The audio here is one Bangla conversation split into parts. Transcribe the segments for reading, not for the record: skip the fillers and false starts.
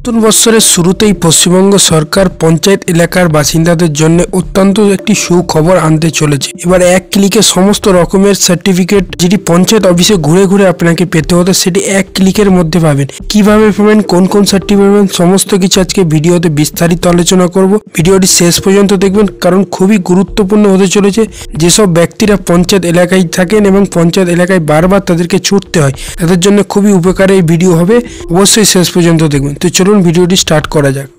নতুন বছরের শুরুতেই পশ্চিমবঙ্গ সরকার পঞ্চায়েত এলাকার বাসিন্দাদের জন্য অত্যন্ত একটি সুখবর আনতে চলেছে। এবার এক ক্লিকে সমস্ত রকমের সার্টিফিকেট যেটি পঞ্চায়েত অফিসে ঘুরে ঘুরে আপনাকে পেতে হতো সেটি এক ক্লিকের মধ্যে পাবেন। কিভাবে পাবেন, কোন কোন সার্টিফিকেট পাবেন, সমস্ত কিছু আজকে ভিডিওতে বিস্তারিত আলোচনা করব। ভিডিওটি শেষ পর্যন্ত দেখবেন, কারণ খুবই গুরুত্বপূর্ণ হতে চলেছে। যেসব ব্যক্তিরা পঞ্চায়েত এলাকায় থাকেন এবং পঞ্চায়েত এলাকায় বারবার তাদেরকে ছুটতে হয়, তাদের জন্য খুবই উপকারী এই ভিডিও হবে। অবশ্যই শেষ পর্যন্ত দেখবেন। তো চলুন ভিডিওটি স্টার্ট করা যাক।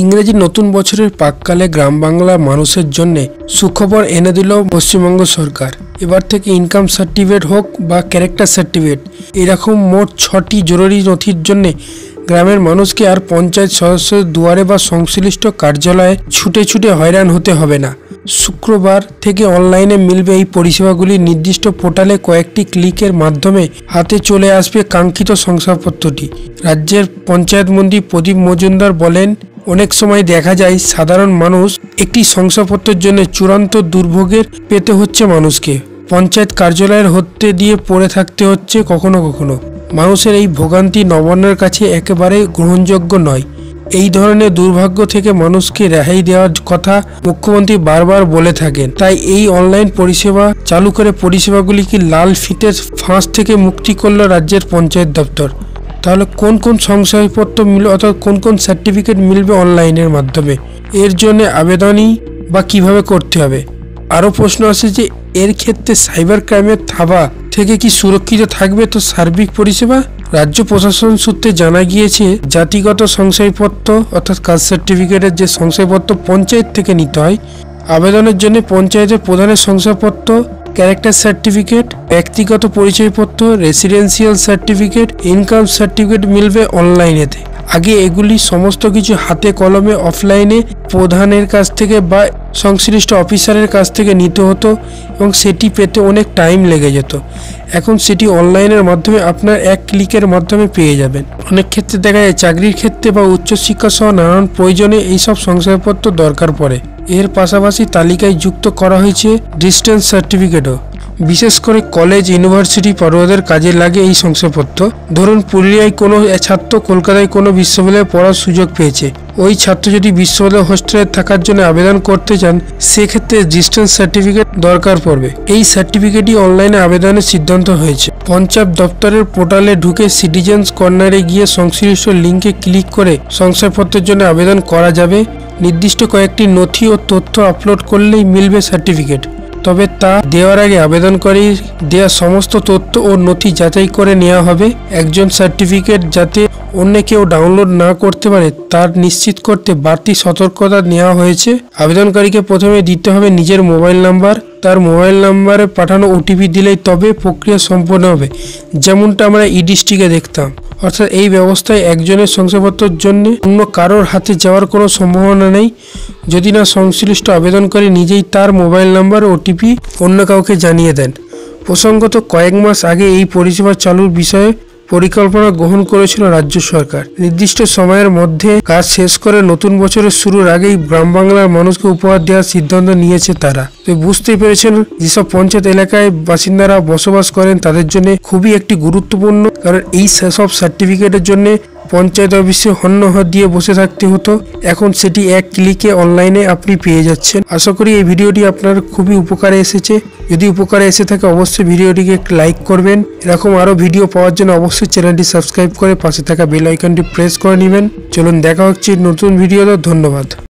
ইংরেজি নতুন বছরের প্রাক্কালে গ্রাম বাংলার মানুষের জন্য সুখবর এনে দিল পশ্চিমবঙ্গ সরকার। এবার থেকে ইনকাম সার্টিফিকেট হোক বা ক্যারেক্টার সার্টিফিকেট, এরকম মোট 6টি জরুরি নথির জন্য গ্রামের মানুষকে আর পঞ্চায়েত সদস্যের দুয়ারে বা সংশ্লিষ্ট কার্যালয়ে ছুটে ছুটে হয়রান হতে হবে না। শুক্রবার থেকে অনলাইনে মিলবে এই পরিষেবাগুলি। নির্দিষ্ট পোর্টালে কয়েকটি ক্লিকের মাধ্যমে হাতে চলে আসবে কাঙ্ক্ষিত শংসাপত্রটি। রাজ্যের পঞ্চায়েত মন্ত্রী প্রদীপ মজুমদার বলেন, অনেক সময় দেখা যায় সাধারণ মানুষ একটি শংসাপত্রের জন্য চূড়ান্ত দুর্ভোগের পেতে হচ্ছে মানুষকে। পঞ্চায়েত কার্যালয়ের হতে দিয়ে পড়ে থাকতে হচ্ছে কখনো কখনো। মানুষের এই ভোগান্তি নবান্নের কাছে একেবারে গ্রহণযোগ্য নয়। এই ধরনের দুর্ভাগ্য থেকে মানুষকে রেহাই দেওয়ার কথা মুখ্যমন্ত্রী বারবার বলে থাকেন। তাই এই অনলাইন পরিষেবা চালু করে পরিষেবাগুলিকে লাল ফিতের ফাঁস থেকে মুক্তি করল রাজ্যের পঞ্চায়েত দপ্তর। তাহলে কোন কোন শংসাপত্র মিলবে, অর্থাৎ কোন কোন সার্টিফিকেট মিলবে অনলাইনের মাধ্যমে, এর জন্য আবেদনই বা কিভাবে করতে হবে। আরও প্রশ্ন আসে যে এর ক্ষেত্রে সাইবার ক্রাইমের থাবা থেকে কি সুরক্ষিত থাকবে তো সার্বিক পরিষেবা? রাজ্য প্রশাসন সূত্রে জানা গিয়েছে, জাতিগত শংসাপত্র অর্থাৎ কাস্ট সার্টিফিকেটের যে শংসাপত্র পঞ্চায়েত থেকে নিতে হয়, আবেদনের জন্য পঞ্চায়েতের প্রধানের শংসাপত্র, ক্যারেক্টার সার্টিফিকেট, ব্যক্তিগত পরিচয়পত্র, রেসিডেন্সিয়াল সার্টিফিকেট, ইনকাম সার্টিফিকেট মিলবে অনলাইনেতে। আগে এগুলি সমস্ত কিছু হাতে কলমে অফলাইনে প্রধানের কাছ থেকে বা সংশ্লিষ্ট অফিসারের কাছ থেকে নিতে হতো এবং সেটি পেতে অনেক টাইম লেগে যেত। এখন সেটি অনলাইনের মাধ্যমে আপনার এক ক্লিকের মাধ্যমে পেয়ে যাবেন। অনেক ক্ষেত্রে দেখা যায় চাকরির ক্ষেত্রে বা উচ্চশিক্ষা সহ নানান প্রয়োজনে এইসব শংসাপত্র দরকার পড়ে। এর পাশাপাশি তালিকায় যুক্ত করা হয়েছে ডিস্টেন্স সার্টিফিকেটও। বিশেষ করে কলেজ, ইউনিভার্সিটি পড়ুয়াদের কাজে লাগে এই শংসাপত্র। ধরুন পুরুলিয়ায় কোনো ছাত্র কলকাতায় কোনো বিশ্ববিদ্যালয়ে পড়ার সুযোগ পেয়েছে, ওই ছাত্র যদি বিশ্ববিদ্যালয় হোস্টেলে থাকার জন্য আবেদন করতে চান, সেক্ষেত্রে ডিস্টেন্স সার্টিফিকেট দরকার পড়বে। এই সার্টিফিকেটই অনলাইনে আবেদনের সিদ্ধান্ত হয়েছে। পঞ্চায়েত দপ্তরের পোর্টালে ঢুকে সিটিজেন্স কর্নারে গিয়ে সংশ্লিষ্ট লিঙ্কে ক্লিক করে শংসাপত্রের জন্য আবেদন করা যাবে। নির্দিষ্ট কয়েকটি নথি ও তথ্য আপলোড করলেই মিলবে সার্টিফিকেট। তবে তা দেওয়ার আগে আবেদনকারী দেওয়া সমস্ত তথ্য ও নথি যাচাই করে নেওয়া হবে। একজন সার্টিফিকেট যাতে অন্য কেউ ডাউনলোড না করতে পারে তার নিশ্চিত করতে বাড়তি সতর্কতা নেওয়া হয়েছে। আবেদনকারীকে প্রথমে দিতে হবে নিজের মোবাইল নাম্বার। তার মোবাইল নাম্বারে পাঠানো ওটিপি দিলেই তবে প্রক্রিয়া সম্পন্ন হবে, যেমনটা আমরা ই-ডিস্ট্রিক্টে দেখতাম। অর্থাৎ এই ব্যবস্থায় একজনের শংসাপত্রের জন্য অন্য কারোর হাতে যাওয়ার কোনো সম্ভাবনা নেই, যদি না সংশ্লিষ্ট আবেদনকারী নিজেই তার মোবাইল নাম্বার ও ওটিপি অন্য কাউকে জানিয়ে দেন। প্রসঙ্গত কয়েক মাস আগে এই পরিষেবা চালুর বিষয়ে পরিকল্পনা গ্রহণ করেছিল রাজ্য সরকার। নির্দিষ্ট সময়ের মধ্যে কাজ শেষ করে নতুন বছরের শুরুর আগেই গ্রাম বাংলার মানুষকে উপহার দেওয়ার সিদ্ধান্ত নিয়েছে তারা। তো বুঝতেই পেরেছেন, যেসব পঞ্চায়েত এলাকায় বাসিন্দারা বসবাস করেন তাদের জন্য খুবই একটি গুরুত্বপূর্ণ, কারণ এই সব সার্টিফিকেটের জন্য পঞ্চায়েত অফিসে হন্যহর দিয়ে বসে থাকতে হতো। এখন সেটি এক ক্লিকে অনলাইনে আপনি পেয়ে যাচ্ছেন। আশা করি এই ভিডিওটি আপনার খুবই উপকারে এসেছে। যদি উপকারে এসে থাকে অবশ্যই ভিডিওটিকে লাইক করবেন। এরকম আরও ভিডিও পাওয়ার জন্য অবশ্যই চ্যানেলটি সাবস্ক্রাইব করে পাশে থাকা বেল আইকনটি প্রেস করে নেবেন। চলুন দেখা হচ্ছে নতুন ভিডিওতে। ধন্যবাদ।